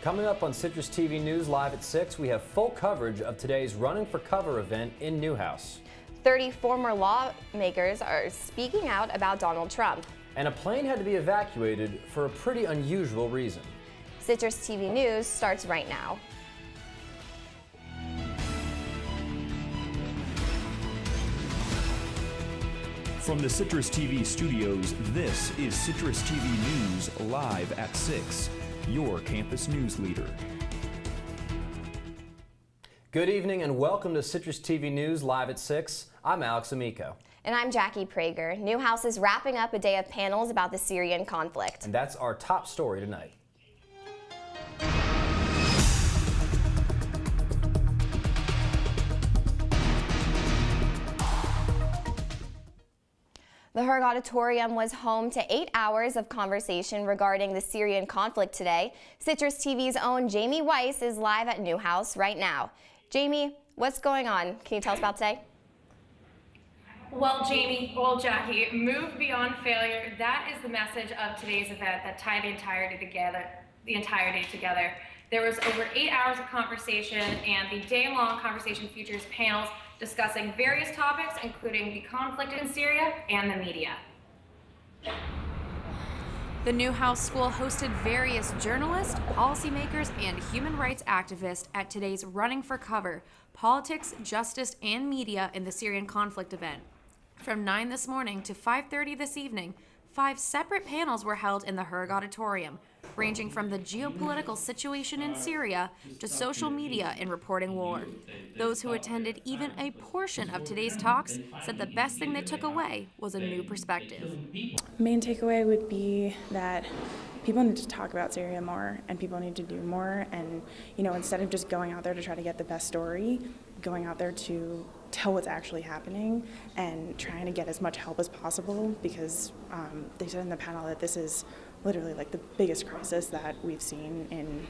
Coming up on Citrus TV News Live at 6, we have full coverage of today's Running for Cover event in Newhouse. 30 former lawmakers are speaking out about Donald Trump. And a plane had to be evacuated for a pretty unusual reason. Citrus TV News starts right now. From the Citrus TV studios, this is Citrus TV News Live at 6, your campus news leader. Good evening and welcome to Citrus TV News Live at 6. I'm Amico. And I'm Jackie Prager. Newhouse is wrapping up a day of panels about the Syrian conflict. And that's our top story tonight. The Herg Auditorium was home to 8 hours of conversation regarding the Syrian conflict today. Citrus TV's own Jamie Weiss is live at Newhouse right now. Jamie, what's going on? Can you tell us about today? Well, Jackie, move beyond failure. That is the message of today's event that tied the entire day together. There was over 8 hours of conversation, and the day-long conversation features panels discussing various topics, including the conflict in Syria and the media. The Newhouse School hosted various journalists, policymakers, and human rights activists at today's Running for Cover, Politics, Justice, and Media in the Syrian conflict event. From 9 this morning to 5:30 this evening, 5 separate panels were held in the Herg Auditorium, ranging from the geopolitical situation in Syria to social media and reporting war. Those who attended even a portion of today's talks said the best thing they took away was a new perspective. Main takeaway would be that people need to talk about Syria more, and people need to do more, and instead of just going out there to try to get the best story, going out there to tell what's actually happening and trying to get as much help as possible, because they said in the panel that this is literally like the biggest crisis that we've seen in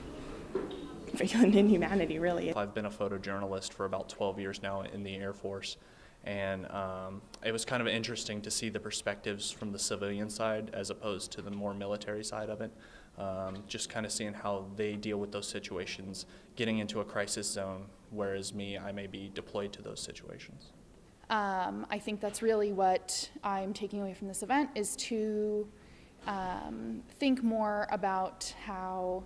humanity, really. I've been a photojournalist for about 12 years now in the Air Force, and it was kind of interesting to see the perspectives from the civilian side as opposed to the more military side of it. Just kind of seeing how they deal with those situations, getting into a crisis zone, whereas I may be deployed to those situations. I think that's really what I'm taking away from this event, is to think more about how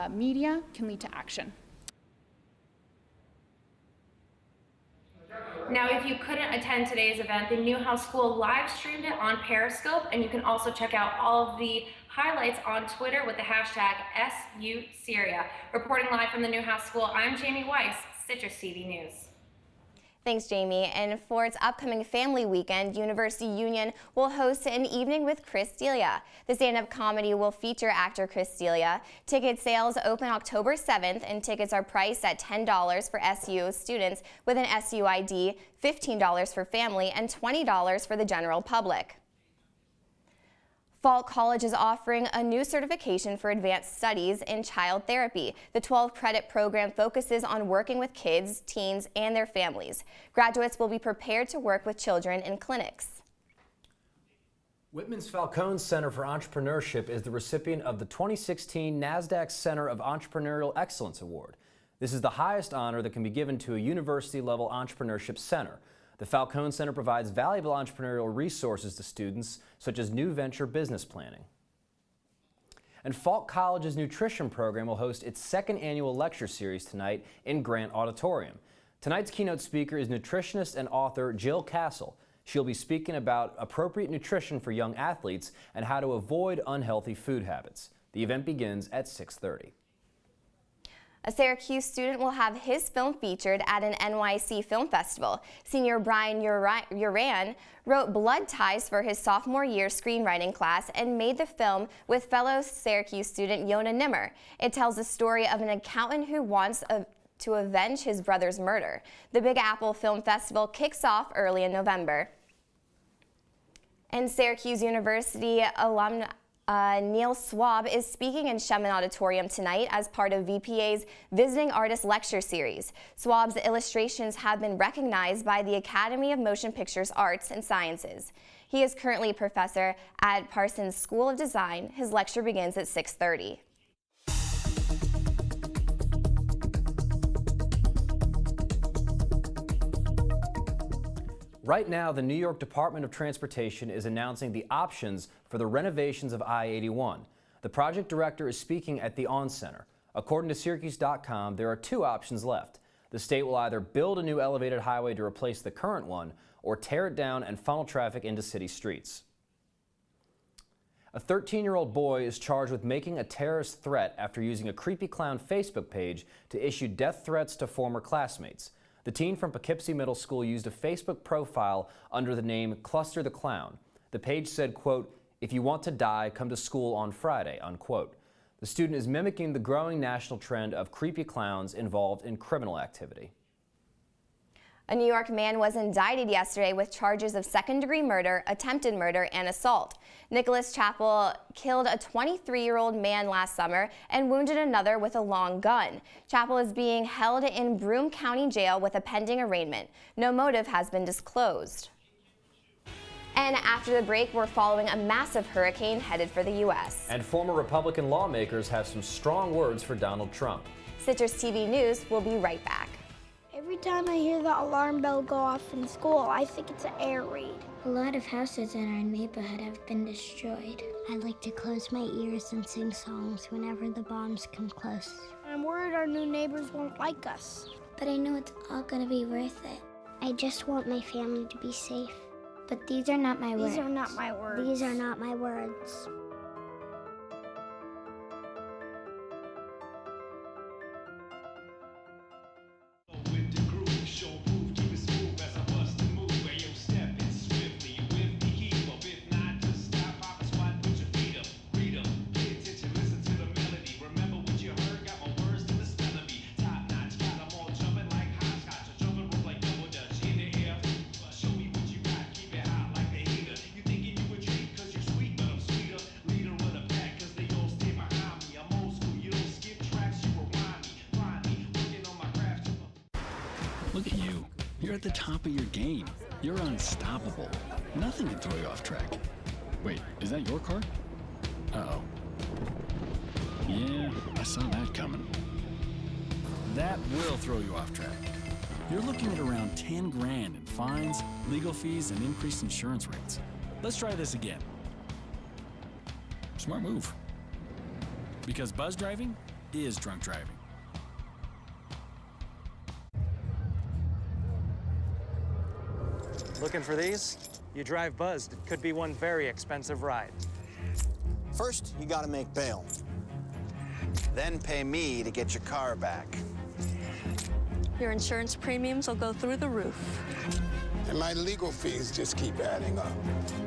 media can lead to action. Now, if you couldn't attend today's event, the Newhouse School live streamed it on Periscope, and you can also check out all of the highlights on Twitter with the hashtag #SUSyria. Reporting live from the Newhouse School, I'm Jamie Weiss, Citrus TV News. Thanks, Jamie. And for its upcoming family weekend, University Union will host an evening with Chris D'Elia. The stand-up comedy will feature actor Chris D'Elia. Ticket sales open October 7th, and tickets are priced at $10 for SU students with an SU ID, $15 for family, and $20 for the general public. Falk College is offering a new certification for advanced studies in child therapy. The 12-credit program focuses on working with kids, teens, and their families. Graduates will be prepared to work with children in clinics. Whitman's Falcone Center for Entrepreneurship is the recipient of the 2016 NASDAQ Center of Entrepreneurial Excellence Award. This is the highest honor that can be given to a university-level entrepreneurship center. The Falcone Center provides valuable entrepreneurial resources to students, such as new venture business planning. And Falk College's nutrition program will host its second annual lecture series tonight in Grant Auditorium. Tonight's keynote speaker is nutritionist and author Jill Castle. She'll be speaking about appropriate nutrition for young athletes and how to avoid unhealthy food habits. The event begins at 6:30. A Syracuse student will have his film featured at an NYC film festival. Senior Brian Uran wrote Blood Ties for his sophomore year screenwriting class and made the film with fellow Syracuse student Yona Nimmer. It tells the story of an accountant who wants to avenge his brother's murder. The Big Apple Film Festival kicks off early in November. And Syracuse University alumni Neil Swab is speaking in Shemin Auditorium tonight as part of VPA's Visiting Artist Lecture Series. Swab's illustrations have been recognized by the Academy of Motion Pictures Arts and Sciences. He is currently a professor at Parsons School of Design. His lecture begins at 6:30. Right now, the New York Department of Transportation is announcing the options for the renovations of I-81. The project director is speaking at the ON Center. According to Syracuse.com, there are two options left. The state will either build a new elevated highway to replace the current one or tear it down and funnel traffic into city streets. A 13-year-old boy is charged with making a terrorist threat after using a creepy clown Facebook page to issue death threats to former classmates. The teen from Poughkeepsie Middle School used a Facebook profile under the name Cluster the Clown. The page said, quote, "If you want to die, come to school on Friday," unquote. The student is mimicking the growing national trend of creepy clowns involved in criminal activity. A New York man was indicted yesterday with charges of second-degree murder, attempted murder, and assault. Nicholas Chappell killed a 23-year-old man last summer and wounded another with a long gun. Chappell is being held in Broome County Jail with a pending arraignment. No motive has been disclosed. And after the break, we're following a massive hurricane headed for the U.S. And former Republican lawmakers have some strong words for Donald Trump. Citrus TV News will be right back. Every time I hear the alarm bell go off in school, I think it's an air raid. A lot of houses in our neighborhood have been destroyed. I like to close my ears and sing songs whenever the bombs come close. I'm worried our new neighbors won't like us. But I know it's all gonna be worth it. I just want my family to be safe. But these are not my words. These are not my words. These are not my words. Look at you. You're at the top of your game. You're unstoppable. Nothing can throw you off track. Wait, is that your car? Uh-oh. Yeah, I saw that coming. That will throw you off track. You're looking at around 10 grand in fines, legal fees, and increased insurance rates. Let's try this again. Smart move. Because buzz driving is drunk driving. Looking for these? You drive buzzed. It could be one very expensive ride. First, you gotta make bail. Then pay me to get your car back. Your insurance premiums will go through the roof. And my legal fees just keep adding up.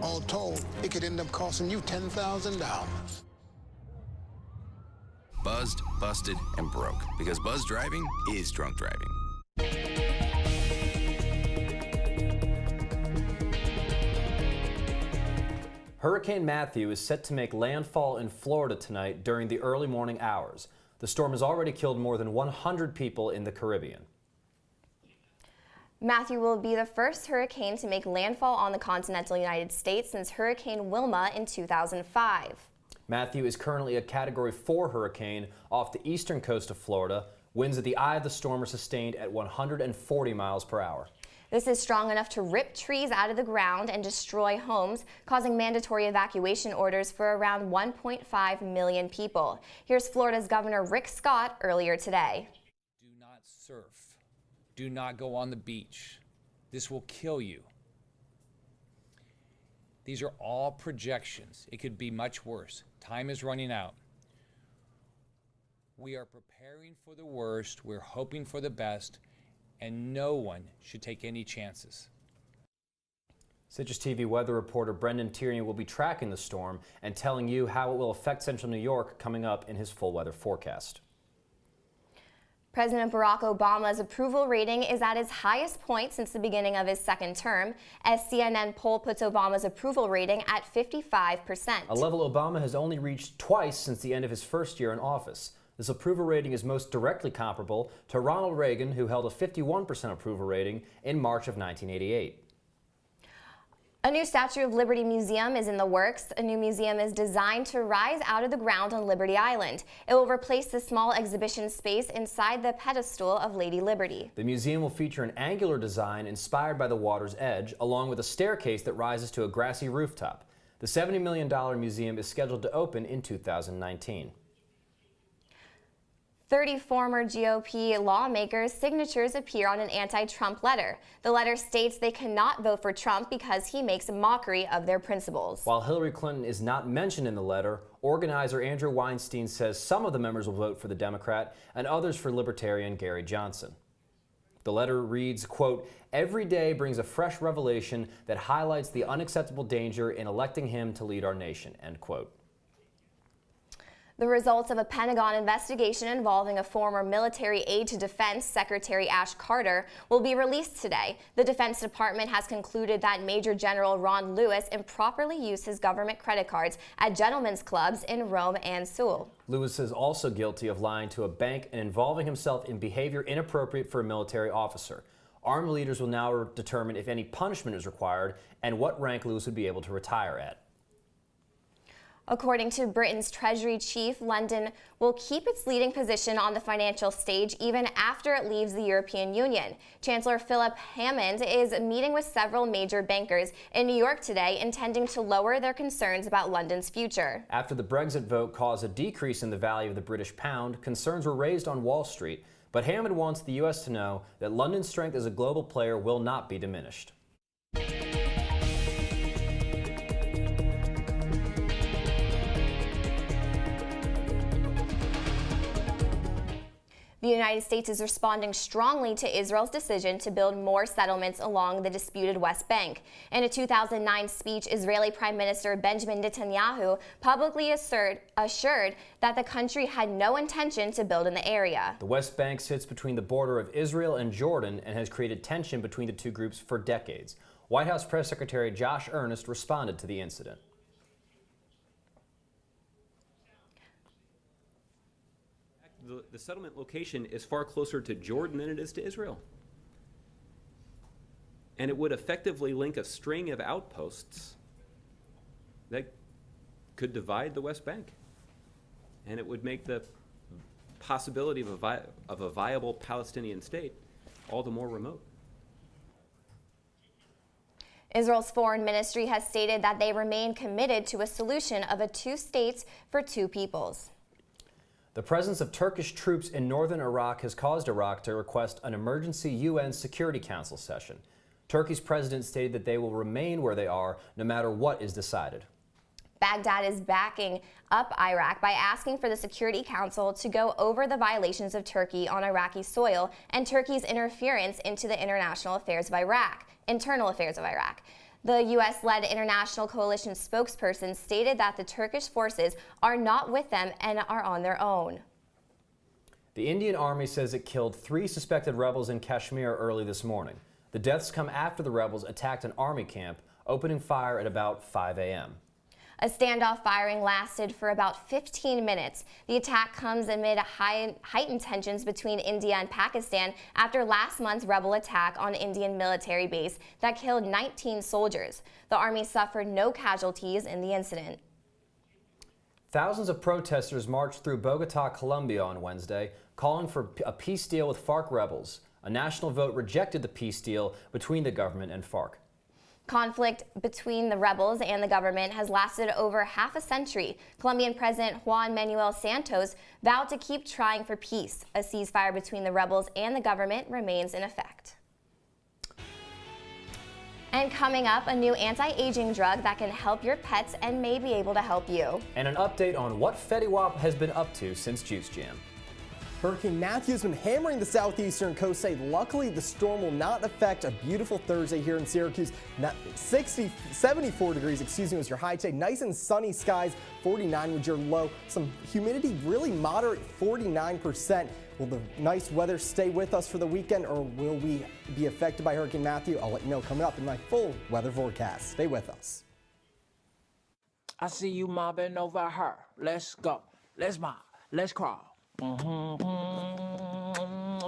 All told, it could end up costing you $10,000. Buzzed, busted, and broke. Because buzz driving is drunk driving. Hurricane Matthew is set to make landfall in Florida tonight during the early morning hours. The storm has already killed more than 100 people in the Caribbean. Matthew will be the first hurricane to make landfall on the continental United States since Hurricane Wilma in 2005. Matthew is currently a Category 4 hurricane off the eastern coast of Florida. Winds at the eye of the storm are sustained at 140 miles per hour. This is strong enough to rip trees out of the ground and destroy homes, causing mandatory evacuation orders for around 1.5 million people. Here's Florida's Governor Rick Scott earlier today. Do not surf. Do not go on the beach. This will kill you. These are all projections. It could be much worse. Time is running out. We are preparing for the worst. We're hoping for the best. And no one should take any chances. Citrus TV weather reporter Brendan Tierney will be tracking the storm and telling you how it will affect central New York coming up in his full weather forecast. President Barack Obama's approval rating is at its highest point since the beginning of his second term, as CNN poll puts Obama's approval rating at 55%. A level Obama has only reached twice since the end of his first year in office. This approval rating is most directly comparable to Ronald Reagan, who held a 51% approval rating in March of 1988. A new Statue of Liberty museum is in the works. A new museum is designed to rise out of the ground on Liberty Island. It will replace the small exhibition space inside the pedestal of Lady Liberty. The museum will feature an angular design inspired by the water's edge, along with a staircase that rises to a grassy rooftop. The $70 million museum is scheduled to open in 2019. 30 former GOP lawmakers' signatures appear on an anti-Trump letter. The letter states they cannot vote for Trump because he makes a mockery of their principles. While Hillary Clinton is not mentioned in the letter, organizer Andrew Weinstein says some of the members will vote for the Democrat and others for Libertarian Gary Johnson. The letter reads, quote, "Every day brings a fresh revelation that highlights the unacceptable danger in electing him to lead our nation," end quote. The results of a Pentagon investigation involving a former military aide to Defense Secretary Ash Carter will be released today. The Defense Department has concluded that Major General Ron Lewis improperly used his government credit cards at gentlemen's clubs in Rome and Seoul. Lewis is also guilty of lying to a bank and involving himself in behavior inappropriate for a military officer. Army leaders will now determine if any punishment is required and what rank Lewis would be able to retire at. According to Britain's Treasury chief, London will keep its leading position on the financial stage even after it leaves the European Union. Chancellor Philip Hammond is meeting with several major bankers in New York today, intending to lower their concerns about London's future. After the Brexit vote caused a decrease in the value of the British pound, concerns were raised on Wall Street. But Hammond wants the U.S. to know that London's strength as a global player will not be diminished. The United States is responding strongly to Israel's decision to build more settlements along the disputed West Bank. In a 2009 speech, Israeli Prime Minister Benjamin Netanyahu publicly assured that the country had no intention to build in the area. The West Bank sits between the border of Israel and Jordan and has created tension between the two groups for decades. White House Press Secretary Josh Earnest responded to the incident. The settlement location is far closer to Jordan than it is to Israel. And it would effectively link a string of outposts that could divide the West Bank. And it would make the possibility of a viable Palestinian state all the more remote. Israel's foreign ministry has stated that they remain committed to a solution of a two states for two peoples. The presence of Turkish troops in northern Iraq has caused Iraq to request an emergency UN Security Council session. Turkey's president stated that they will remain where they are no matter what is decided. Baghdad is backing up Iraq by asking for the Security Council to go over the violations of Turkey on Iraqi soil and Turkey's interference into the internal affairs of Iraq. The U.S.-led international coalition spokesperson stated that the Turkish forces are not with them and are on their own. The Indian Army says it killed 3 suspected rebels in Kashmir early this morning. The deaths come after the rebels attacked an army camp, opening fire at about 5 a.m. A standoff firing lasted for about 15 minutes. The attack comes amid heightened tensions between India and Pakistan after last month's rebel attack on an Indian military base that killed 19 soldiers. The army suffered no casualties in the incident. Thousands of protesters marched through Bogota, Colombia on Wednesday, calling for a peace deal with FARC rebels. A national vote rejected the peace deal between the government and FARC. Conflict between the rebels and the government has lasted over half a century. Colombian President Juan Manuel Santos vowed to keep trying for peace. A ceasefire between the rebels and the government remains in effect. And coming up, a new anti-aging drug that can help your pets and may be able to help you. And an update on what Fetty Wap has been up to since Juice Jam. Hurricane Matthew has been hammering the southeastern coast side. Luckily, the storm will not affect a beautiful Thursday here in Syracuse. 74 degrees, was your high today. Nice and sunny skies, 49 was your low. Some humidity, really moderate, 49%. Will the nice weather stay with us for the weekend, or will we be affected by Hurricane Matthew? I'll let you know coming up in my full weather forecast. Stay with us. I see you mobbing over her. Let's go. Let's mob. Let's crawl.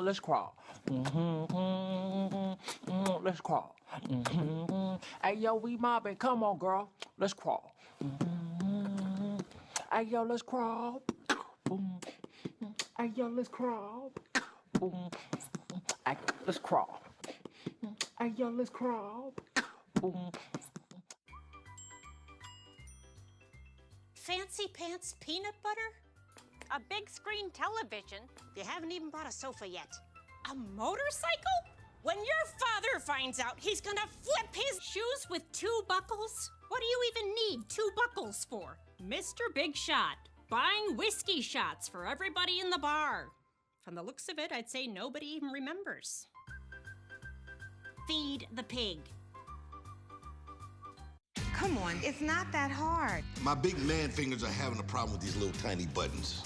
Let's crawl. Let's crawl. Hey, yo, we mobbing. Come on, girl. Let's crawl. Hey, yo, let's crawl. Hey, yo, let's crawl. Hey, let's crawl. Hey, yo, let's crawl. Fancy pants peanut butter? A big screen television? You haven't even bought a sofa yet. A motorcycle? When your father finds out, he's gonna flip his shoes with 2 buckles? What do you even need 2 buckles for? Mr. Big Shot, buying whiskey shots for everybody in the bar. From the looks of it, I'd say nobody even remembers. Feed the pig. Come on, it's not that hard. My big man fingers are having a problem with these little tiny buttons.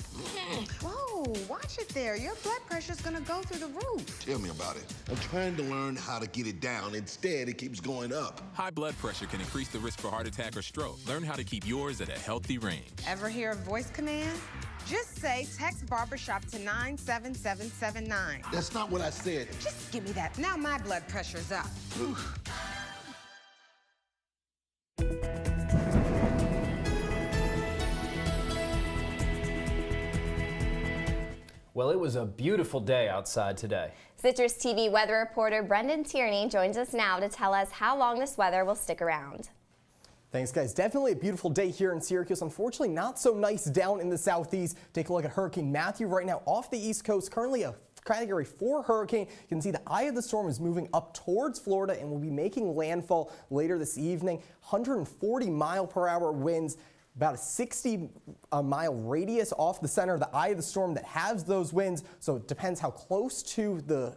Whoa, watch it there. Your blood pressure's gonna go through the roof. Tell me about it. I'm trying to learn how to get it down. Instead, it keeps going up. High blood pressure can increase the risk for heart attack or stroke. Learn how to keep yours at a healthy range. Ever hear a voice command? Just say text barbershop to 97779. That's not what I said. Just give me that. Now my blood pressure's up. Well, it was a beautiful day outside today. Citrus TV weather reporter Brendan Tierney joins us now to tell us how long this weather will stick around. Thanks, guys. Definitely a beautiful day here in Syracuse. Unfortunately, not so nice down in the southeast. Take a look at Hurricane Matthew right now off the east coast, currently a Category 4 hurricane. You can see the eye of the storm is moving up towards Florida and will be making landfall later this evening. 140-mile-per-hour winds. About a 60-mile radius off the center of the eye of the storm that has those winds. So it depends how close to the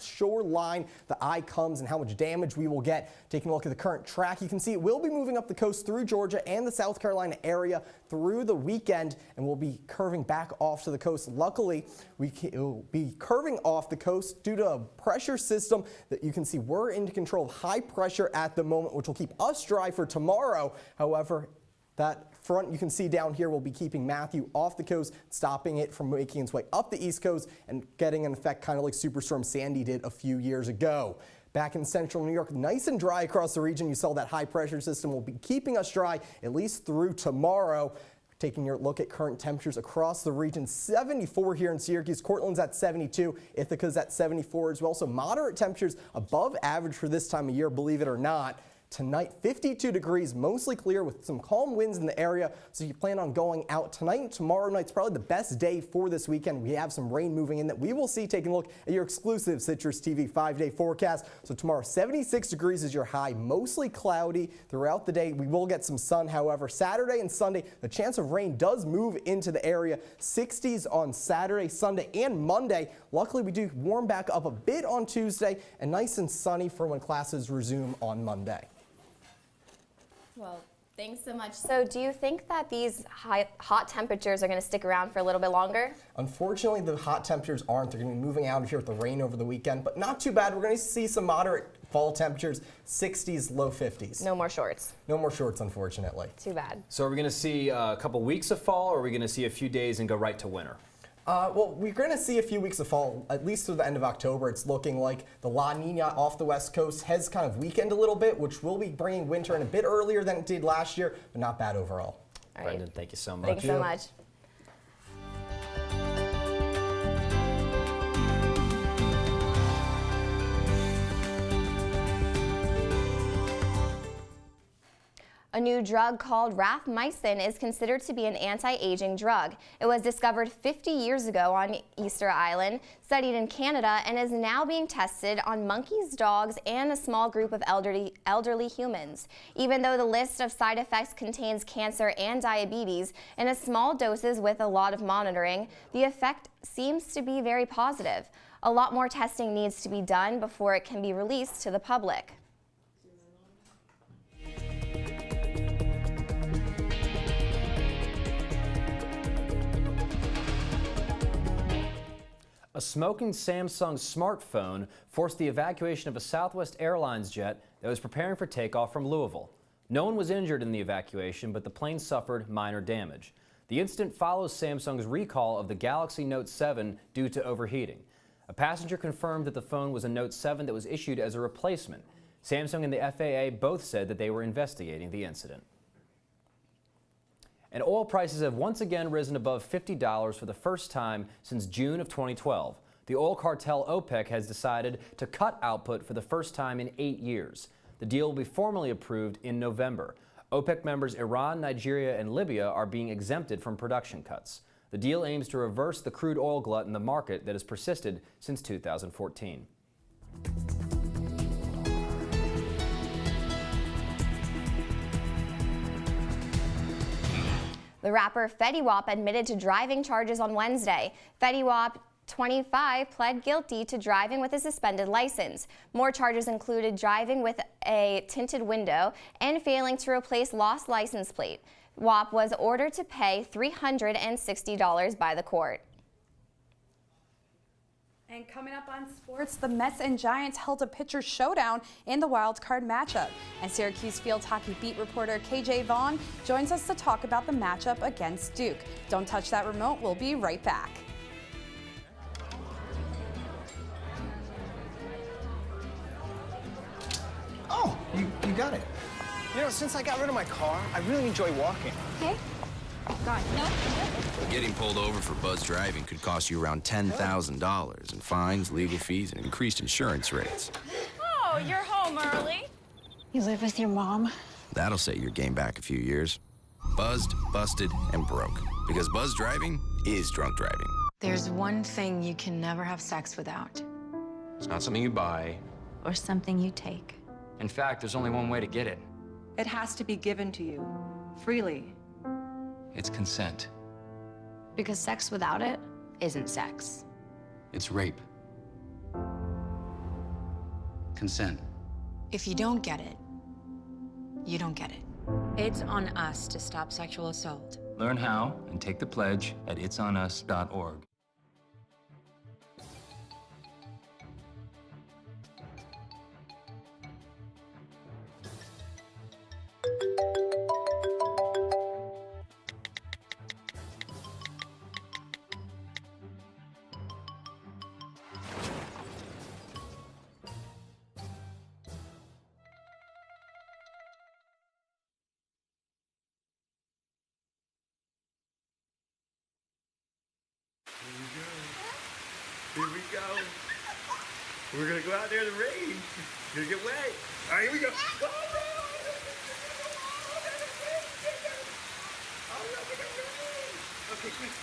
shoreline the eye comes and how much damage we will get. Taking a look at the current track, you can see it will be moving up the coast through Georgia and the South Carolina area through the weekend and will be curving back off to the coast. Luckily, it will be curving off the coast due to a pressure system that you can see we're in control of high pressure at the moment, which will keep us dry for tomorrow. However, that front you can see down here will be keeping Matthew off the coast, stopping it from making its way up the east coast and getting an effect kind of like Superstorm Sandy did a few years ago. Back in central New York, nice and dry across the region. You saw that high pressure system will be keeping us dry at least through tomorrow. Taking your look at current temperatures across the region, 74 here in Syracuse. Cortland's at 72, Ithaca's at 74 as well. So moderate temperatures above average for this time of year, believe it or not. Tonight, 52 degrees, mostly clear with some calm winds in the area. So you plan on going out tonight and tomorrow night's probably the best day for this weekend. We have some rain moving in that we will see. Taking a look at your exclusive Citrus TV 5-day forecast. So tomorrow, 76 degrees is your high, mostly cloudy throughout the day. We will get some sun, however. Saturday and Sunday, the chance of rain does move into the area. 60s on Saturday, Sunday, and Monday. Luckily, we do warm back up a bit on Tuesday and nice and sunny for when classes resume on Monday. Well, thanks so much. So do you think that these hot temperatures are going to stick around for a little bit longer? Unfortunately, the hot temperatures aren't. They're going to be moving out of here with the rain over the weekend, but not too bad. We're going to see some moderate fall temperatures, 60s, low 50s. No more shorts. No more shorts, unfortunately. Too bad. So are we going to see a couple weeks of fall, or are we going to see a few days and go right to winter? Well, we're going to see a few weeks of fall, at least through the end of October. It's looking like the La Nina off the west coast has kind of weakened a little bit, which will be bringing winter in a bit earlier than it did last year, but not bad overall. All right. Brendan, thank you so much. Thanks so much. A new drug called rapamycin is considered to be an anti-aging drug. It was discovered 50 years ago on Easter Island, studied in Canada, and is now being tested on monkeys, dogs, and a small group of elderly humans. Even though the list of side effects contains cancer and diabetes, in a small doses with a lot of monitoring, the effect seems to be very positive. A lot more testing needs to be done before it can be released to the public. A smoking Samsung smartphone forced the evacuation of a Southwest Airlines jet that was preparing for takeoff from Louisville. No one was injured in the evacuation, but the plane suffered minor damage. The incident follows Samsung's recall of the Galaxy Note 7 due to overheating. A passenger confirmed that the phone was a Note 7 that was issued as a replacement. Samsung and the FAA both said that they were investigating the incident. And oil prices have once again risen above $50 for the first time since June of 2012. The oil cartel OPEC has decided to cut output for the first time in 8 years. The deal will be formally approved in November. OPEC members Iran, Nigeria, and Libya are being exempted from production cuts. The deal aims to reverse the crude oil glut in the market that has persisted since 2014. The rapper Fetty Wap admitted to driving charges on Wednesday. Fetty Wap, 25, pled guilty to driving with a suspended license. More charges included driving with a tinted window and failing to replace lost license plate. Wap was ordered to pay $360 by the court. And coming up on sports, the Mets and Giants held a pitcher showdown in the wild card matchup. And Syracuse Field Hockey beat reporter KJ Vaughn joins us to talk about the matchup against Duke. Don't touch that remote, we'll be right back. Oh, you got it. You know, since I got rid of my car, I really enjoy walking. Okay. God, no. Getting pulled over for buzz driving could cost you around $10,000 in fines, legal fees, and increased insurance rates. Oh, you're home early. You live with your mom? That'll set your game back a few years. Buzzed, busted, and broke. Because buzz driving is drunk driving. There's one thing you can never have sex without. It's not something you buy. Or something you take. In fact, there's only one way to get it. It has to be given to you, freely. It's consent. Because sex without it isn't sex. It's rape. Consent. If you don't get it, you don't get it. It's on us to stop sexual assault. Learn how and take the pledge at itsonus.org. Here we go. We're gonna go out there in the rain. Gonna get wet. All right, here we go. Okay, quick.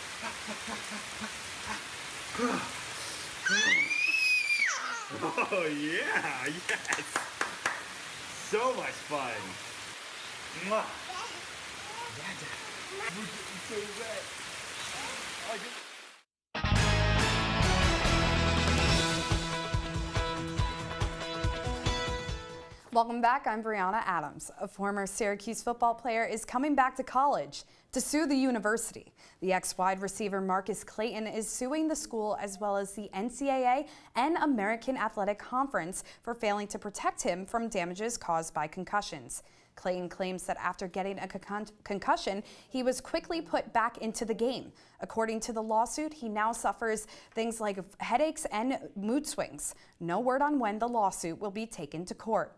Oh yeah, yes. So much fun. Mwah. We're getting so wet. Welcome back, I'm Brianna Adams. A former Syracuse football player is coming back to college to sue the university. The ex-wide receiver Marcus Clayton is suing the school as well as the NCAA and American Athletic Conference for failing to protect him from damages caused by concussions. Clayton claims that after getting a concussion, he was quickly put back into the game. According to the lawsuit, he now suffers things like headaches and mood swings. No word on when the lawsuit will be taken to court.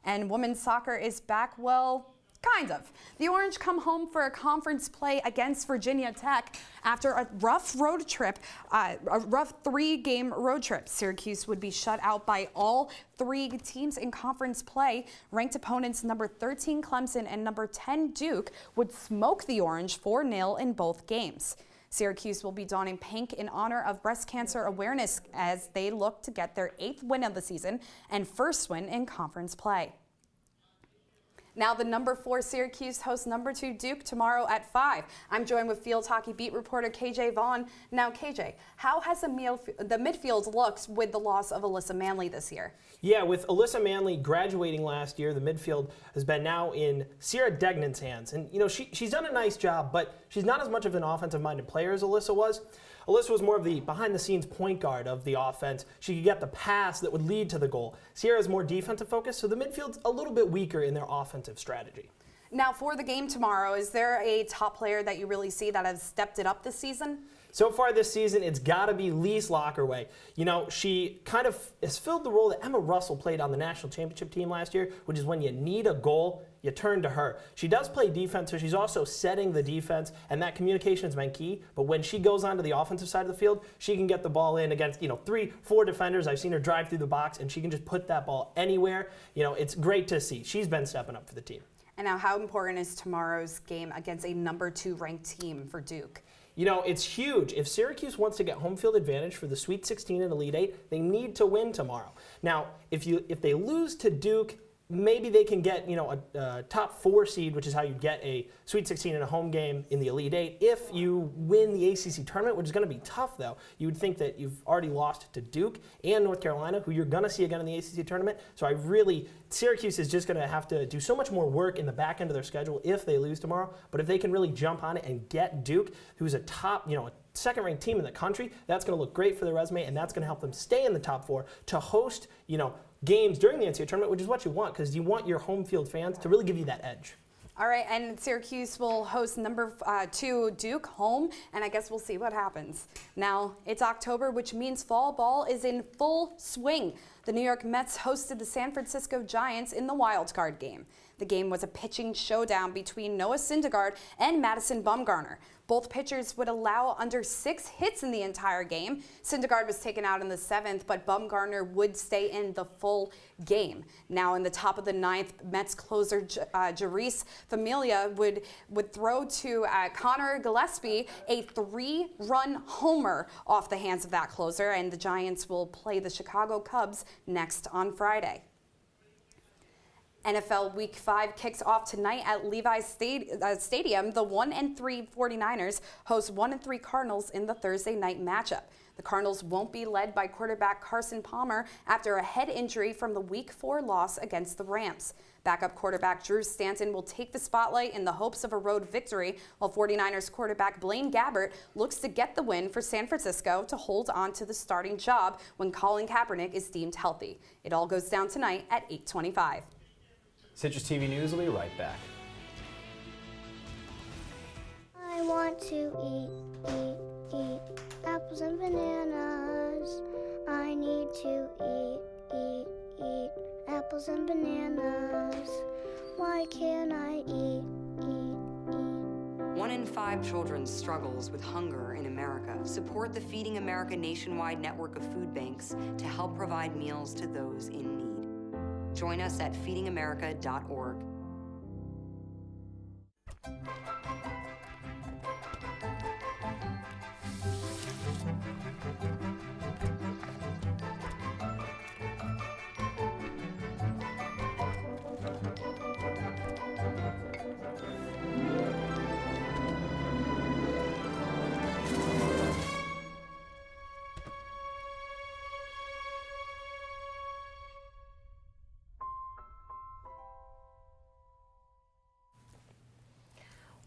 And women's soccer is back, well, kind of. The Orange come home for a conference play against Virginia Tech after a rough road trip, a rough 3-game road trip. Syracuse would be shut out by all 3 teams in conference play. Ranked opponents number 13 Clemson and number 10 Duke would smoke the Orange 4-0 in both games. Syracuse will be donning pink in honor of breast cancer awareness as they look to get their 8th win of the season and first win in conference play. Now the number 4 Syracuse hosts number 2 Duke tomorrow at 5. I'm joined with field hockey beat reporter KJ Vaughn. Now KJ, how has the midfield looked with the loss of Alyssa Manley this year? Yeah, with Alyssa Manley graduating last year, the midfield has been now in Sierra Degnan's hands. And, you know, she's done a nice job, but she's not as much of an offensive-minded player as Alyssa was. Alyssa was more of the behind-the-scenes point guard of the offense. She could get the pass that would lead to the goal. Sierra's more defensive focused, so the midfield's a little bit weaker in their offensive strategy. Now, for the game tomorrow, is there a top player that you really see that has stepped it up this season? So far this season, it's got to be Lise Lockerway. You know, she kind of has filled the role that Emma Russell played on the national championship team last year, which is when you need a goal, you turn to her. She does play defense, so she's also setting the defense, and that communication has been key. But when she goes onto the offensive side of the field, she can get the ball in against, 3-4 defenders. I've seen her drive through the box, and she can just put that ball anywhere. It's great to see. She's been stepping up for the team. And now, how important is tomorrow's game against a number 2 ranked team for Duke? It's huge. If Syracuse wants to get home field advantage for the Sweet 16 and Elite 8, they need to win tomorrow. Now, if they lose to Duke, maybe they can get a top 4 seed, which is how you get a Sweet 16 and a home game in the Elite 8. If you win the ACC tournament, which is going to be tough, though, you would think that you've already lost to Duke and North Carolina, who you're going to see again in the ACC tournament. So Syracuse is just going to have to do so much more work in the back end of their schedule if they lose tomorrow. But if they can really jump on it and get Duke, who's a top, a second-ranked team in the country, that's going to look great for their resume, and that's going to help them stay in the top 4 to host, games during the NCAA tournament, which is what you want, because you want your home field fans to really give you that edge. All right, and Syracuse will host number 2 Duke home, and I guess we'll see what happens. Now, it's October, which means fall ball is in full swing. The New York Mets hosted the San Francisco Giants in the wild card game. The game was a pitching showdown between Noah Syndergaard and Madison Bumgarner. Both pitchers would allow under 6 hits in the entire game. Syndergaard was taken out in the 7th, but Bumgarner would stay in the full game. Now in the top of the 9th, Mets closer Jeurys Familia would throw to Connor Gillespie a 3-run homer off the hands of that closer, and the Giants will play the Chicago Cubs next on Friday. NFL Week 5 kicks off tonight at Levi's Stadium. The 1-3 49ers host 1-3 Cardinals in the Thursday night matchup. The Cardinals won't be led by quarterback Carson Palmer after a head injury from the Week 4 loss against the Rams. Backup quarterback Drew Stanton will take the spotlight in the hopes of a road victory, while 49ers quarterback Blaine Gabbert looks to get the win for San Francisco to hold on to the starting job when Colin Kaepernick is deemed healthy. It all goes down tonight at 8:25. Citrus TV News will be right back. I want to eat apples and bananas. I need to eat apples and bananas. Why can't I eat? 1 in 5 children struggles with hunger in America. Support the Feeding America nationwide network of food banks to help provide meals to those in need. Join us at feedingamerica.org.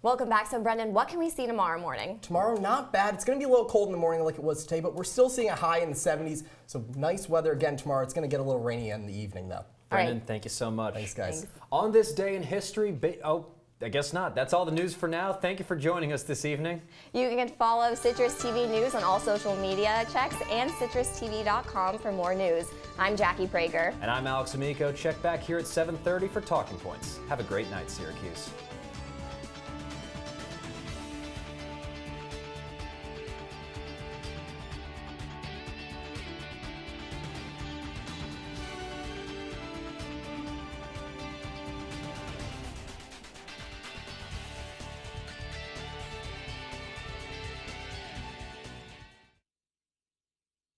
Welcome back. So Brendan, what can we see tomorrow morning? Tomorrow, not bad. It's going to be a little cold in the morning like it was today, but we're still seeing a high in the 70s. So nice weather again tomorrow. It's going to get a little rainy in the evening, though. Brendan, thank you so much. Thanks, guys. Thanks. On this day in history, I guess not. That's all the news for now. Thank you for joining us this evening. You can follow Citrus TV News on all social media checks and citrustv.com for more news. I'm Jackie Prager. And I'm Amico. Check back here at 7:30 for Talking Points. Have a great night, Syracuse.